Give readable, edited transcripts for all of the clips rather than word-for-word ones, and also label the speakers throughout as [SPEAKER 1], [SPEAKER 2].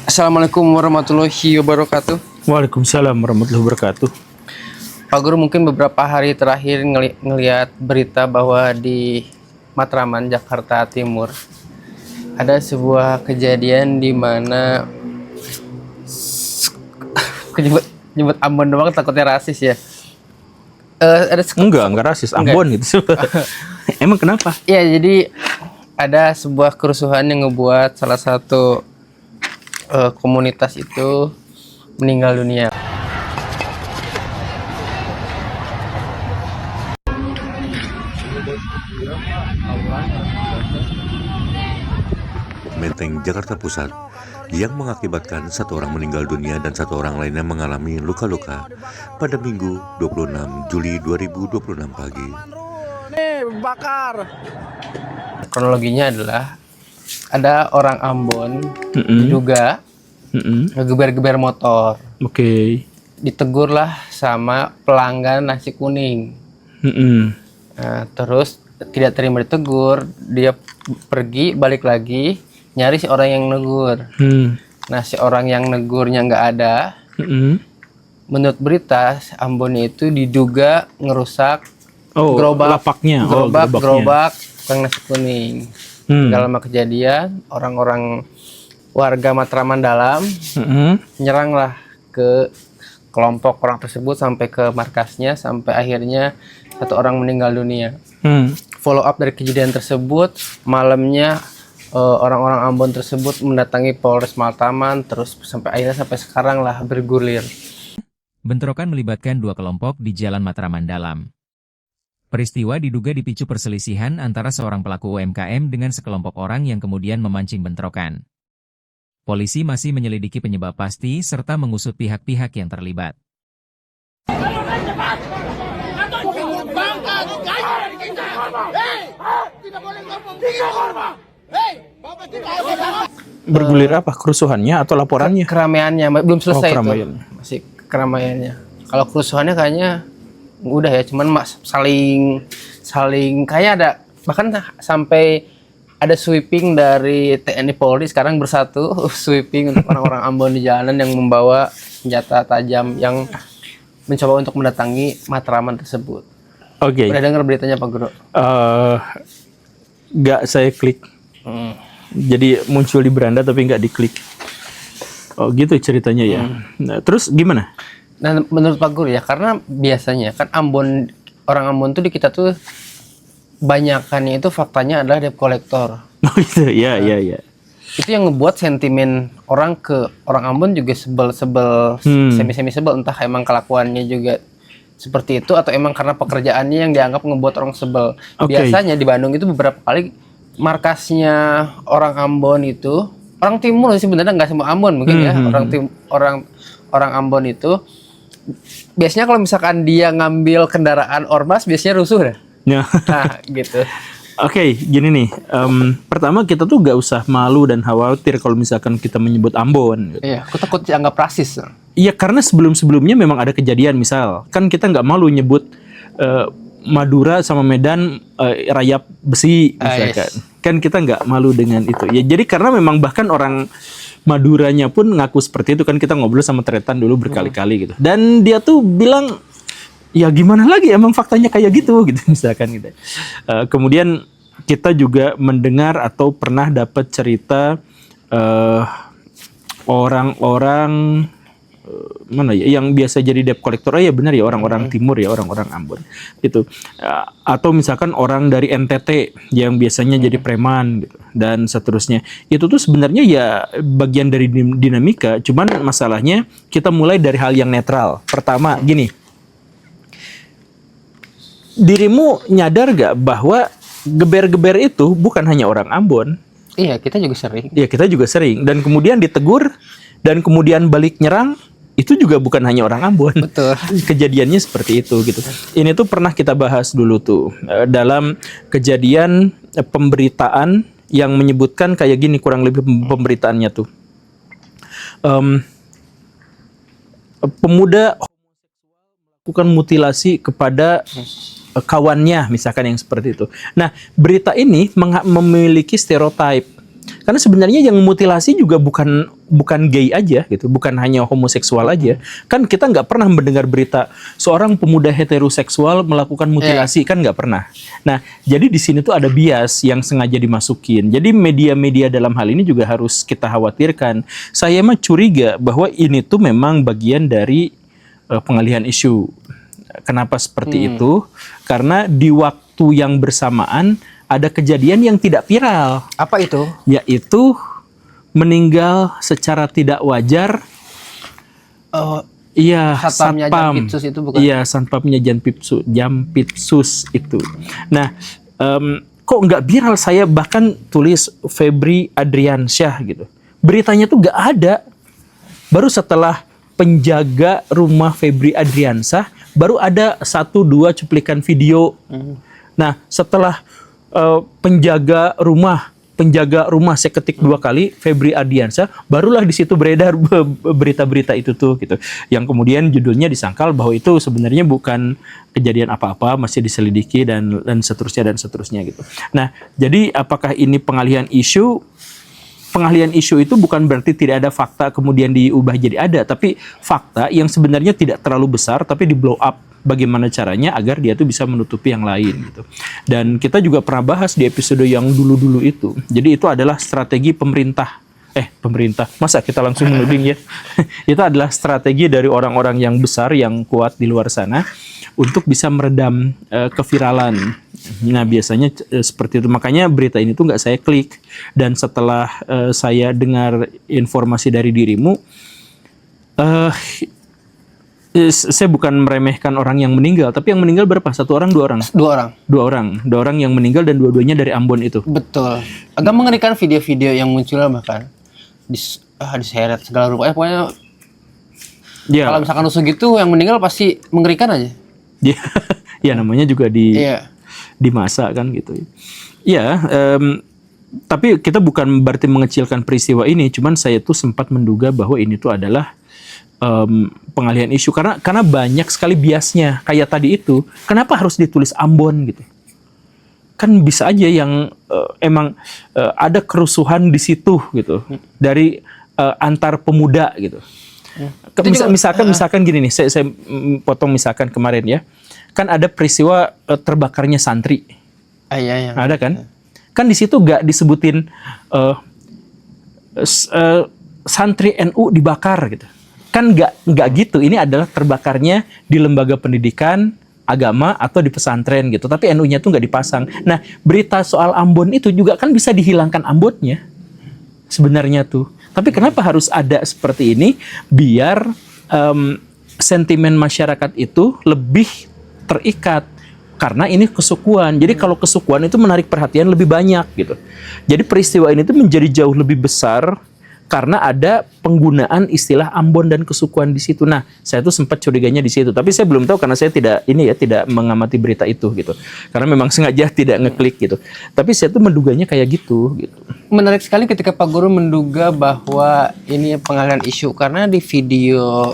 [SPEAKER 1] Assalamualaikum warahmatullahi wabarakatuh.
[SPEAKER 2] Waalaikumsalam warahmatullahi wabarakatuh.
[SPEAKER 1] Pak Guru, mungkin beberapa hari terakhir ngelihat berita bahwa di Matraman, Jakarta Timur, ada sebuah kejadian di mana nyebut Ambon doang takutnya rasis ya.
[SPEAKER 2] Enggak rasis, Ambon gitu. Emang kenapa?
[SPEAKER 1] Ya, jadi ada sebuah kerusuhan yang ngebuat salah satu komunitas itu meninggal dunia.
[SPEAKER 3] Menteng, Jakarta Pusat, yang mengakibatkan satu orang meninggal dunia dan satu orang lainnya mengalami luka-luka pada Minggu 26 Juli 2026 pagi.
[SPEAKER 1] Bakar. Kronologinya adalah ada orang Ambon diduga ngegeber-geber motor.
[SPEAKER 2] Oke.
[SPEAKER 1] Ditegurlah sama pelanggan nasi kuning. Nah, terus tidak terima ditegur, dia pergi balik lagi nyari si orang yang negur. Nah, si orang yang negurnya nggak ada. Menurut berita, Ambon itu diduga ngerusak
[SPEAKER 2] lapaknya,
[SPEAKER 1] gerobak tukang nasi kuning. Dalam kejadian, orang-orang warga Matraman Dalam nyeranglah ke kelompok orang tersebut sampai ke markasnya, sampai akhirnya satu orang meninggal dunia. Follow up dari kejadian tersebut, malamnya orang-orang Ambon tersebut mendatangi Polres Matraman, terus sampai sekarang lah bergulir.
[SPEAKER 4] Bentrokan melibatkan dua kelompok di Jalan Matraman Dalam. Peristiwa diduga dipicu perselisihan antara seorang pelaku UMKM dengan sekelompok orang yang kemudian memancing bentrokan. Polisi masih menyelidiki penyebab pasti serta mengusut pihak-pihak yang terlibat.
[SPEAKER 2] Bergulir apa? Kerusuhannya atau laporannya?
[SPEAKER 1] Keramaiannya belum selesai
[SPEAKER 2] keramaiannya.
[SPEAKER 1] itu. Masih keramaiannya. Kalau kerusuhannya kayaknya udah ya, cuman saling kayak ada, bahkan sampai ada sweeping dari TNI Polri sekarang bersatu sweeping untuk orang-orang Ambon di jalanan yang membawa senjata tajam yang mencoba untuk mendatangi Matraman tersebut.
[SPEAKER 2] Oke.
[SPEAKER 1] Udah dengar beritanya Pak Guru?
[SPEAKER 2] Nggak saya klik. Jadi muncul di beranda tapi nggak diklik. Oh gitu ceritanya ya. Nah, terus gimana?
[SPEAKER 1] Nah, menurut Pak Guru ya, karena biasanya kan orang Ambon tuh di kita tuh banyakannya itu faktanya adalah debt collector.
[SPEAKER 2] Oh gitu, ya.
[SPEAKER 1] Itu yang ngebuat sentimen orang ke orang Ambon juga sebel-sebel, semi-semi sebel, entah emang kelakuannya juga seperti itu atau emang karena pekerjaannya yang dianggap ngebuat orang sebel. Biasanya di Bandung itu beberapa kali markasnya orang Ambon itu, orang timur sih sebenarnya, nggak semua Ambon mungkin ya, orang Ambon itu biasanya kalau misalkan dia ngambil kendaraan ormas biasanya rusuh dah.
[SPEAKER 2] Ya.
[SPEAKER 1] Nah, gitu.
[SPEAKER 2] Oke, gini nih. Pertama kita tuh gak usah malu dan khawatir kalau misalkan kita menyebut Ambon. Gitu.
[SPEAKER 1] Iya, aku takut dianggap rasis.
[SPEAKER 2] Iya, karena sebelum-sebelumnya memang ada kejadian, misal kan kita nggak malu nyebut Madura sama Medan rayap besi, misalkan.
[SPEAKER 1] Yes.
[SPEAKER 2] Kan kita nggak malu dengan itu. Ya, jadi karena memang bahkan orang Maduranya pun ngaku seperti itu, kan kita ngobrol sama Tretan dulu berkali-kali gitu. Dan dia tuh bilang, ya gimana lagi, emang faktanya kayak gitu misalkan gitu. Kemudian kita juga mendengar atau pernah dapat cerita orang-orang mana ya yang biasa jadi debt collector. Ya benar ya, orang-orang timur ya, orang-orang Ambon gitu. Atau misalkan orang dari NTT yang biasanya jadi preman gitu, dan seterusnya. Itu tuh sebenarnya ya bagian dari dinamika, cuman masalahnya kita mulai dari hal yang netral. Pertama gini, dirimu nyadar gak bahwa geber-geber itu bukan hanya orang Ambon?
[SPEAKER 1] Iya, kita juga sering.
[SPEAKER 2] Iya, kita juga sering. Dan kemudian ditegur, dan kemudian balik nyerang, itu juga bukan hanya orang Ambon.
[SPEAKER 1] Betul.
[SPEAKER 2] Kejadiannya seperti itu gitu. Ini tuh pernah kita bahas dulu tuh dalam kejadian pemberitaan yang menyebutkan kayak gini, kurang lebih pemberitaannya tuh. Pemuda melakukan mutilasi kepada kawannya, misalkan yang seperti itu. Nah, berita ini memiliki stereotip. Karena sebenarnya yang mutilasi juga bukan bukan gay aja gitu, bukan hanya homoseksual aja. Kan kita nggak pernah mendengar berita seorang pemuda heteroseksual melakukan mutilasi, kan nggak pernah. Nah, jadi di sini tuh ada bias yang sengaja dimasukin. Jadi media-media dalam hal ini juga harus kita khawatirkan. Saya mah curiga bahwa ini tuh memang bagian dari pengalihan isu. Kenapa seperti itu? Karena di waktu yang bersamaan ada kejadian yang tidak viral.
[SPEAKER 1] Apa itu?
[SPEAKER 2] Yaitu meninggal secara tidak wajar. Iya,
[SPEAKER 1] Satpamnya Jampitsus itu bukan?
[SPEAKER 2] Iya, satpamnya Jampitsus itu. Nah, kok nggak viral? Saya bahkan tulis Febri Adriansyah gitu. Beritanya tuh nggak ada. Baru setelah penjaga rumah Febri Adriansyah, baru ada 1-2 cuplikan video. Nah, setelah penjaga rumah saya ketik 2 kali Febri Adriansyah, barulah di situ beredar berita-berita itu tuh gitu, yang kemudian judulnya disangkal bahwa itu sebenarnya bukan kejadian apa-apa, masih diselidiki dan seterusnya gitu. Nah, jadi apakah ini pengalihan isu? Pengalihan isu itu bukan berarti tidak ada fakta kemudian diubah jadi ada, tapi fakta yang sebenarnya tidak terlalu besar tapi di blow up. Bagaimana caranya agar dia tuh bisa menutupi yang lain gitu. Dan kita juga pernah bahas di episode yang dulu-dulu itu. Jadi itu adalah strategi pemerintah. Masa kita langsung menuding ya? Itu adalah strategi dari orang-orang yang besar, yang kuat di luar sana untuk bisa meredam keviralan. Nah, biasanya seperti itu. Makanya berita ini tuh nggak saya klik. Dan setelah saya dengar informasi dari dirimu, saya bukan meremehkan orang yang meninggal, tapi yang meninggal berapa? 1 orang, 2 orang?
[SPEAKER 1] 2 orang.
[SPEAKER 2] 2 orang. 2 orang yang meninggal dan dua-duanya dari Ambon itu.
[SPEAKER 1] Betul. Agak mengerikan video-video yang muncul bahkan diseret segala rupa. Pokoknya
[SPEAKER 2] Ya.
[SPEAKER 1] kalau misalkan rusuh gitu, yang meninggal pasti mengerikan aja.
[SPEAKER 2] Ya namanya juga di masa kan gitu. Ya, tapi kita bukan berarti mengecilkan peristiwa ini, cuman saya tuh sempat menduga bahwa ini tuh adalah pengalihan isu karena banyak sekali biasnya kayak tadi itu. Kenapa harus ditulis Ambon gitu? Kan bisa aja yang emang ada kerusuhan di situ gitu dari antar pemuda gitu. Misalkan gini nih, saya potong misalkan kemarin ya, kan ada peristiwa terbakarnya santri.
[SPEAKER 1] Iya.
[SPEAKER 2] Ada kan? Kan di situ nggak disebutin santri NU dibakar gitu. Kan nggak gitu. Ini adalah terbakarnya di lembaga pendidikan agama atau di pesantren gitu. Tapi NU-nya tuh nggak dipasang. Nah, berita soal Ambon itu juga kan bisa dihilangkan Ambonnya sebenarnya tuh. Tapi kenapa harus ada seperti ini? Biar sentimen masyarakat itu lebih terikat. Karena ini kesukuan. Jadi kalau kesukuan itu menarik perhatian lebih banyak gitu. Jadi peristiwa ini tuh menjadi jauh lebih besar karena ada penggunaan istilah Ambon dan kesukuan di situ. Nah, saya tuh sempat curiganya di situ. Tapi saya belum tahu karena saya tidak mengamati berita itu gitu. Karena memang sengaja tidak ngeklik gitu. Tapi saya tuh menduganya kayak gitu.
[SPEAKER 1] Menarik sekali ketika Pak Guru menduga bahwa ini pengalihan isu karena di video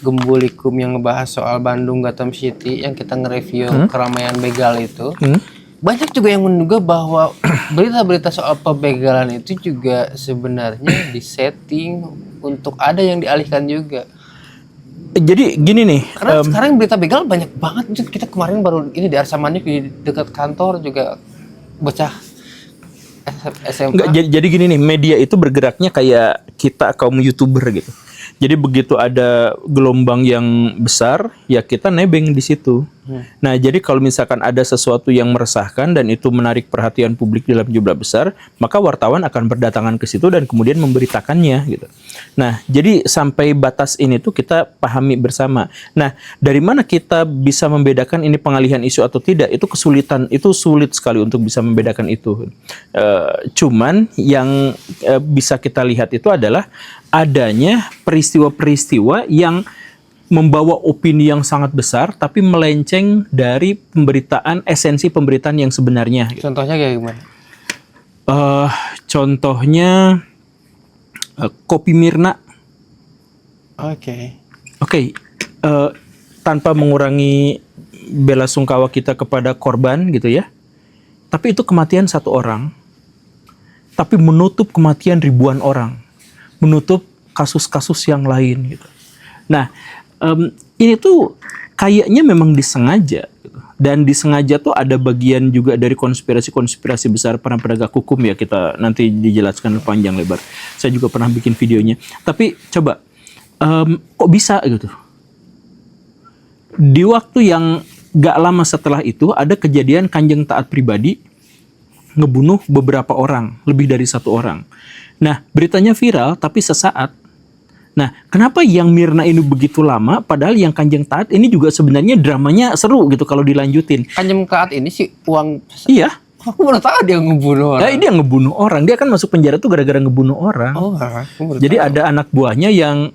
[SPEAKER 1] Gembulikum yang ngebahas soal Bandung Gotham City yang kita nge-review keramaian begal itu. Banyak juga yang menduga bahwa berita-berita soal pembegalan itu juga sebenarnya disetting untuk ada yang dialihkan juga.
[SPEAKER 2] Jadi gini nih.
[SPEAKER 1] Karena sekarang berita begal banyak banget. Kita kemarin baru ini di Arsamanyuk di dekat kantor juga bocah SMA.
[SPEAKER 2] Jadi gini nih, media itu bergeraknya kayak kita kaum YouTuber gitu. Jadi begitu ada gelombang yang besar, ya kita nebeng di situ. Nah, jadi kalau misalkan ada sesuatu yang meresahkan dan itu menarik perhatian publik dalam jumlah besar, maka wartawan akan berdatangan ke situ dan kemudian memberitakannya gitu. Nah, jadi sampai batas ini tuh kita pahami bersama. Nah, dari mana kita bisa membedakan ini pengalihan isu atau tidak? Itu kesulitan, itu sulit sekali untuk bisa membedakan itu. Cuman yang bisa kita lihat itu adalah adanya peristiwa-peristiwa yang membawa opini yang sangat besar tapi melenceng dari pemberitaan, esensi pemberitaan yang sebenarnya.
[SPEAKER 1] Contohnya kayak gimana?
[SPEAKER 2] Contohnya Kopi Mirna.
[SPEAKER 1] Oke.
[SPEAKER 2] Tanpa mengurangi bela sungkawa kita kepada korban gitu ya. Tapi itu kematian 1 orang. Tapi menutup kematian ribuan orang. Menutup kasus-kasus yang lain gitu. Nah, ini tuh kayaknya memang disengaja gitu. Dan disengaja tuh ada bagian juga dari konspirasi-konspirasi besar para penegak hukum ya, kita nanti dijelaskan panjang lebar. Saya juga pernah bikin videonya. Tapi coba, kok bisa gitu? Di waktu yang gak lama setelah itu ada kejadian Kanjeng Taat Pribadi ngebunuh beberapa orang, lebih dari 1 orang. Nah, beritanya viral tapi sesaat. Nah, kenapa yang Mirna ini begitu lama, padahal yang Kanjeng Taat ini juga sebenarnya dramanya seru gitu kalau dilanjutin.
[SPEAKER 1] Kanjeng Taat ini sih uang.
[SPEAKER 2] Iya.
[SPEAKER 1] Aku baru tahu dia ngebunuh orang.
[SPEAKER 2] Nah, dia ngebunuh orang. Dia kan masuk penjara tuh gara-gara ngebunuh orang.
[SPEAKER 1] Oh, aku baru
[SPEAKER 2] Jadi
[SPEAKER 1] tahu.
[SPEAKER 2] ada anak buahnya yang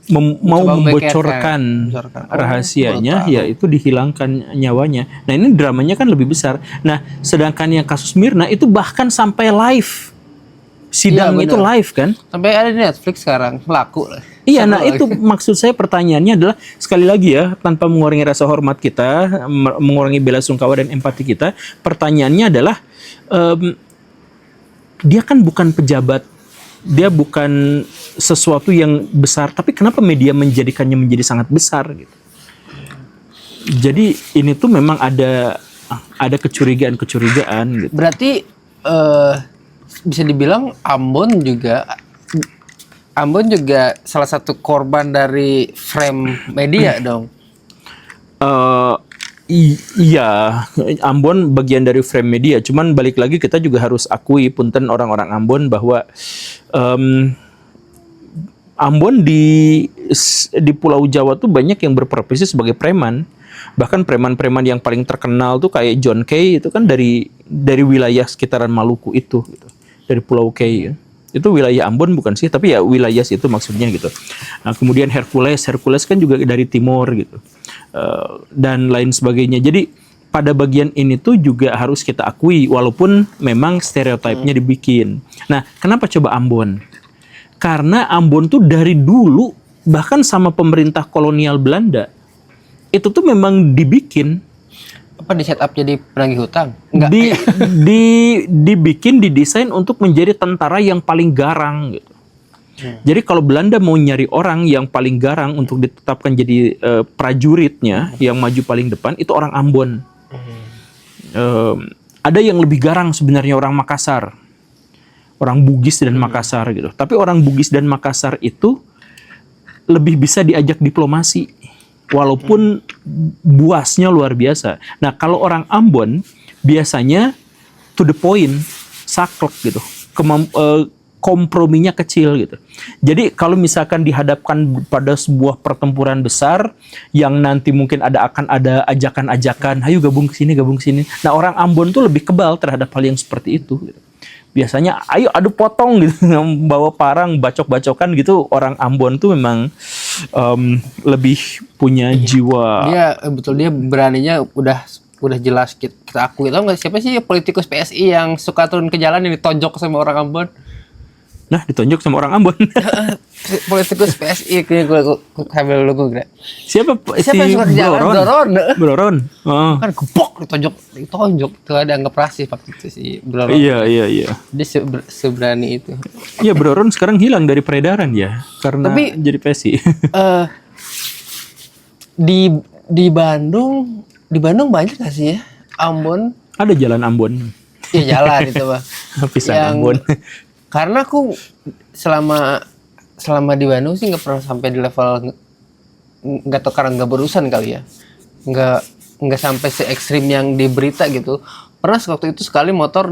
[SPEAKER 2] mau
[SPEAKER 1] Coba
[SPEAKER 2] membocorkan
[SPEAKER 1] membekerkan.
[SPEAKER 2] rahasianya,
[SPEAKER 1] baru tahu.
[SPEAKER 2] yaitu dihilangkan nyawanya. Nah, ini dramanya kan lebih besar. Nah, sedangkan yang kasus Mirna itu bahkan sampai live. Sidang
[SPEAKER 1] Iya,
[SPEAKER 2] itu
[SPEAKER 1] benar.
[SPEAKER 2] live kan?
[SPEAKER 1] Sampai ada di Netflix sekarang, laku lah.
[SPEAKER 2] Iya,
[SPEAKER 1] Seru
[SPEAKER 2] nah
[SPEAKER 1] lagi.
[SPEAKER 2] itu maksud saya, pertanyaannya adalah sekali lagi ya, tanpa mengurangi rasa hormat kita, mengurangi bela sungkawa dan empati kita, pertanyaannya adalah dia kan bukan pejabat, dia bukan sesuatu yang besar, tapi kenapa media menjadikannya menjadi sangat besar gitu? Jadi ini tuh memang ada kecurigaan gitu.
[SPEAKER 1] Berarti bisa dibilang Ambon juga salah satu korban dari frame media dong.
[SPEAKER 2] Iya, Ambon bagian dari frame media. Cuman balik lagi kita juga harus akui, punten orang-orang Ambon, bahwa Ambon di Pulau Jawa tuh banyak yang berprofesi sebagai preman. Bahkan preman-preman yang paling terkenal tuh kayak John Kay itu kan dari wilayah sekitaran Maluku itu gitu. Dari Pulau Kay. Itu wilayah Ambon bukan sih, tapi ya wilayah itu maksudnya gitu. Nah, kemudian Hercules kan juga dari timur gitu. Dan lain sebagainya. Jadi pada bagian ini tuh juga harus kita akui, walaupun memang stereotipnya dibikin. Nah, kenapa coba Ambon? Karena Ambon tuh dari dulu, bahkan sama pemerintah kolonial Belanda, itu tuh memang dibikin.
[SPEAKER 1] Apa di setup jadi penagih hutang? Enggak.
[SPEAKER 2] Dibikin, didesain untuk menjadi tentara yang paling garang gitu. Jadi kalau Belanda mau nyari orang yang paling garang untuk ditetapkan jadi prajuritnya yang maju paling depan, itu orang Ambon. Ada yang lebih garang sebenarnya, orang Makassar, orang Bugis dan Makassar gitu. Tapi orang Bugis dan Makassar itu lebih bisa diajak diplomasi, walaupun buasnya luar biasa. Nah, kalau orang Ambon biasanya to the point, saklek gitu, komprominya kecil gitu. Jadi kalau misalkan dihadapkan pada sebuah pertempuran besar yang nanti mungkin akan ada ajakan-ajakan, ayo gabung ke sini. Nah, orang Ambon tuh lebih kebal terhadap hal yang seperti itu gitu. Biasanya ayo adu potong gitu, bawa parang, bacok-bacokan gitu. Orang Ambon tuh memang lebih punya jiwa.
[SPEAKER 1] Dia beraninya udah jelas kita akui. Tahu nggak siapa sih politikus PSI yang suka turun ke jalan yang ditonjok sama orang Ambon?
[SPEAKER 2] Nah, ditonjok sama orang Ambon.
[SPEAKER 1] Politikus PSI kayaknya gue kabel dulu gue.
[SPEAKER 2] Siapa
[SPEAKER 1] yang suka ke jalan?
[SPEAKER 2] Broron. Oh.
[SPEAKER 1] Kan gepok ditonjok itu ada anggap rasis waktu itu si Broron.
[SPEAKER 2] Iya.
[SPEAKER 1] Dia seberani itu.
[SPEAKER 2] Iya, Broron sekarang hilang dari peredaran ya, karena jadi PSI.
[SPEAKER 1] Di Bandung banyak gak sih ya Ambon?
[SPEAKER 2] Ada jalan Ambon.
[SPEAKER 1] Ya jalan itu mah.
[SPEAKER 2] Pisang Ambon.
[SPEAKER 1] Karena aku selama di Bandung sih nggak pernah sampai di level, nggak tahu karena nggak berurusan kali ya, nggak sampai se ekstrim yang di berita gitu. Pernah waktu itu sekali motor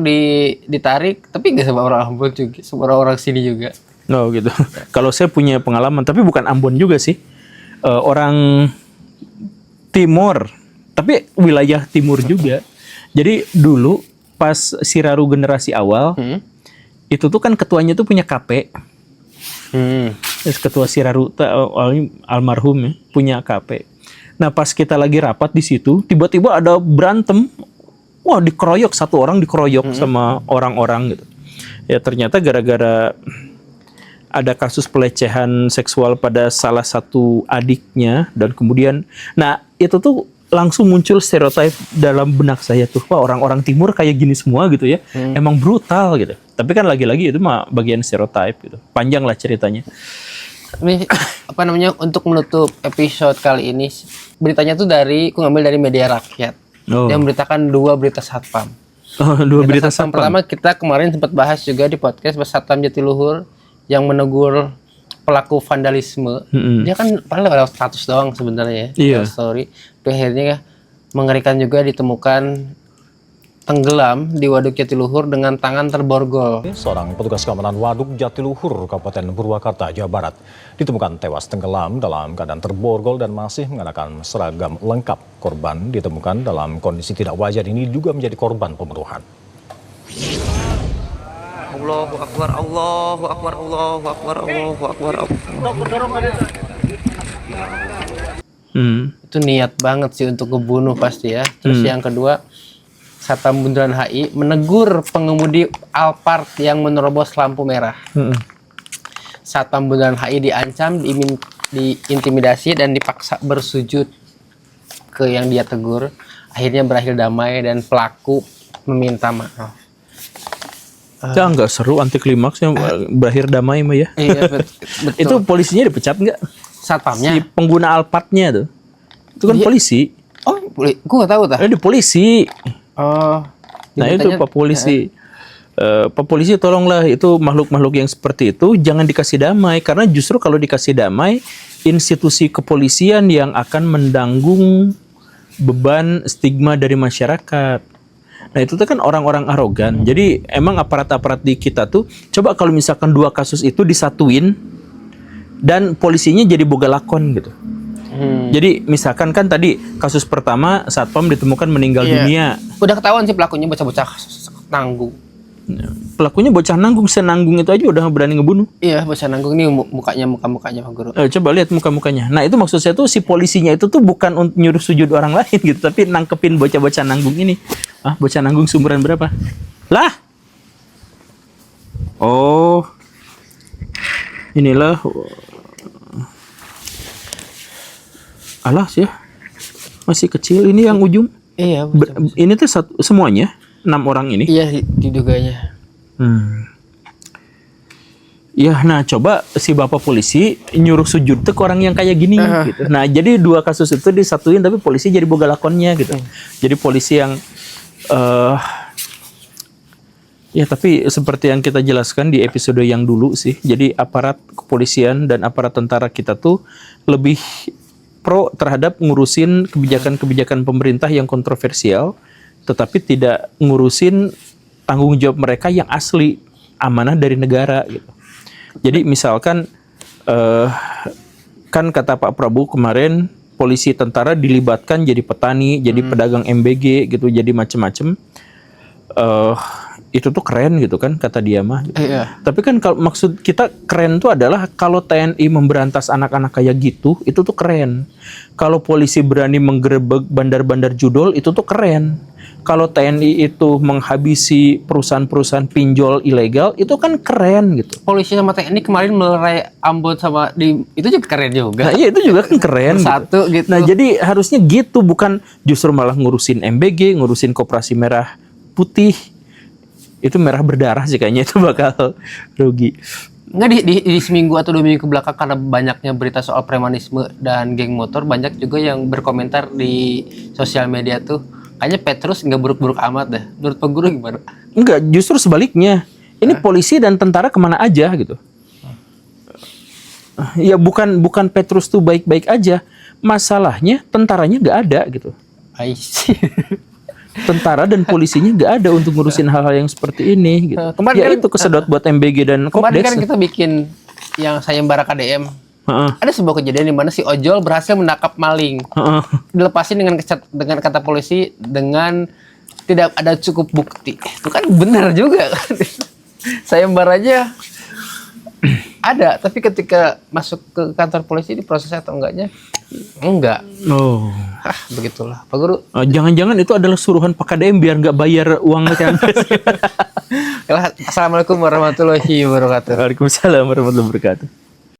[SPEAKER 1] ditarik, tapi nggak sama orang Ambon juga, sama orang sini juga.
[SPEAKER 2] Oh gitu. Kalau saya punya pengalaman, tapi bukan Ambon juga sih, orang Timur, tapi wilayah Timur juga. Jadi dulu pas Siraru generasi awal. Itu tuh kan ketuanya tuh punya KP. Ketua Siraru almarhum ya, punya KP. Nah, pas kita lagi rapat di situ, tiba-tiba ada berantem. Wah, dikeroyok, satu orang dikeroyok sama orang-orang gitu. Ya ternyata gara-gara ada kasus pelecehan seksual pada salah satu adiknya, dan kemudian itu tuh langsung muncul stereotip dalam benak saya tuh, wah orang-orang timur kayak gini semua gitu ya. Emang brutal gitu. Tapi kan lagi-lagi itu mah bagian stereotip gitu. Panjang lah ceritanya.
[SPEAKER 1] Ini apa namanya untuk menutup episode kali ini beritanya tuh aku ngambil dari media rakyat yang memberitakan 2 berita satpam.
[SPEAKER 2] Oh, 2 berita satpam.
[SPEAKER 1] Pertama kita kemarin sempat bahas juga di podcast bahwa Satpam Jatiluhur yang menegur pelaku vandalisme. Dia kan paling lewat status doang sebenarnya ya. Story. Tapi akhirnya mengerikan juga ditemukan tenggelam di Waduk Jatiluhur dengan tangan terborgol.
[SPEAKER 5] Seorang petugas keamanan Waduk Jatiluhur, Kabupaten Purwakarta, Jawa Barat, ditemukan tewas tenggelam dalam keadaan terborgol dan masih mengenakan seragam lengkap. Korban ditemukan dalam kondisi tidak wajar ini juga menjadi korban pembunuhan.
[SPEAKER 6] Allahu Akbar, Allahu Akbar, Allahu Akbar, Allahu Akbar.
[SPEAKER 1] Itu niat banget sih untuk ngebunuh pasti ya. Terus yang kedua, Satpam Bundaran HI menegur pengemudi Alphard yang menerobos lampu merah. Satpam Bundaran HI diancam, diintimidasi dan dipaksa bersujud ke yang dia tegur. Akhirnya berakhir damai dan pelaku meminta maaf.
[SPEAKER 2] Ya nggak seru anti klimaks yang berakhir damai mah ya.
[SPEAKER 1] Iya betul.
[SPEAKER 2] Itu polisinya dipecat nggak?
[SPEAKER 1] Satpamnya.
[SPEAKER 2] Si pengguna Alphardnya tuh. Itu kan polisi.
[SPEAKER 1] Oh, gua nggak tahu tah.
[SPEAKER 2] Di polisi.
[SPEAKER 1] Oh.
[SPEAKER 2] Nah itu Pak Polisi. Pak Polisi tolonglah itu makhluk-makhluk yang seperti itu jangan dikasih damai. Karena justru kalau dikasih damai, institusi kepolisian yang akan mendanggung beban stigma dari masyarakat. Nah itu tuh kan orang-orang arogan. Jadi emang aparat-aparat di kita tuh, coba kalau misalkan 2 kasus itu disatuin, dan polisinya jadi boga lakon gitu. Jadi misalkan kan tadi kasus pertama Satpam ditemukan meninggal dunia.
[SPEAKER 1] Udah ketahuan sih pelakunya bocah-bocah nanggung.
[SPEAKER 2] Pelakunya bocah nanggung, senanggung itu aja udah berani ngebunuh.
[SPEAKER 1] Iya, bocah nanggung ini muka-mukanya Pak Guru.
[SPEAKER 2] Coba lihat muka-mukanya. Nah itu maksud saya tuh si polisinya itu tuh bukan untuk nyuruh sujud orang lain gitu, tapi nangkepin bocah-bocah nanggung ini. Ah, bocah nanggung sumuran berapa? Lah. Oh. Inilah. Alah sih ya. Masih kecil ini yang ujung.
[SPEAKER 1] Iya.
[SPEAKER 2] Ini tuh semuanya 6 orang ini.
[SPEAKER 1] Iya diduganya.
[SPEAKER 2] Ya, nah coba si bapak polisi nyuruh sujud tuh ke orang yang kayak gini gitu. Nah jadi 2 kasus itu disatuin tapi polisi jadi boga lakonnya gitu. Jadi polisi yang ya tapi seperti yang kita jelaskan di episode yang dulu sih. Jadi aparat kepolisian dan aparat tentara kita tuh lebih pro terhadap ngurusin kebijakan-kebijakan pemerintah yang kontroversial, tetapi tidak ngurusin tanggung jawab mereka yang asli, amanah dari negara gitu. Jadi misalkan kan kata Pak Prabowo kemarin polisi tentara dilibatkan jadi petani, jadi pedagang MBG gitu, jadi macem-macem. Itu tuh keren gitu kan kata dia mah.
[SPEAKER 1] Iya.
[SPEAKER 2] Tapi kan kalau maksud kita keren tuh adalah kalau TNI memberantas anak-anak kayak gitu, itu tuh keren. Kalau polisi berani menggerebek bandar-bandar judol, itu tuh keren. Kalau TNI itu menghabisi perusahaan-perusahaan pinjol ilegal, itu kan keren gitu.
[SPEAKER 1] Polisi sama TNI kemarin melerai Ambon sama itu juga keren juga.
[SPEAKER 2] Nah, iya itu juga kan keren.
[SPEAKER 1] Satu gitu.
[SPEAKER 2] Nah jadi harusnya gitu, bukan justru malah ngurusin MBG, ngurusin Koperasi Merah Putih. Itu merah berdarah sih kayaknya itu bakal rugi.
[SPEAKER 1] Enggak di seminggu atau 2 minggu ke belakang karena banyaknya berita soal premanisme dan geng motor, banyak juga yang berkomentar di sosial media tuh kayaknya Petrus nggak buruk-buruk amat dah. Menurut Pak Guru gimana?
[SPEAKER 2] Enggak, justru sebaliknya. Ini polisi dan tentara kemana aja gitu. Ya bukan Petrus tuh baik-baik aja. Masalahnya tentaranya nggak ada gitu. Tentara dan polisinya nggak ada untuk ngurusin hal-hal yang seperti ini gitu.
[SPEAKER 1] Kemarin
[SPEAKER 2] ya
[SPEAKER 1] kan,
[SPEAKER 2] itu kesedot buat MBG dan
[SPEAKER 1] kemarin
[SPEAKER 2] Kopdes.
[SPEAKER 1] kan kita bikin yang sayembara KDM. Ada sebuah kejadian di mana si ojol berhasil menangkap maling. Dilepasin dengan kata polisi dengan tidak ada cukup bukti. Itu kan benar juga kan. Sayembaranya ada, tapi ketika masuk ke kantor polisi diproses atau enggaknya? Enggak.
[SPEAKER 2] Oh.
[SPEAKER 1] Begitulah. Pak Guru.
[SPEAKER 2] Jangan-jangan itu adalah suruhan Pak KDM biar nggak bayar uangnya kan.
[SPEAKER 1] Assalamualaikum warahmatullahi wabarakatuh.
[SPEAKER 2] Waalaikumsalam warahmatullahi wabarakatuh.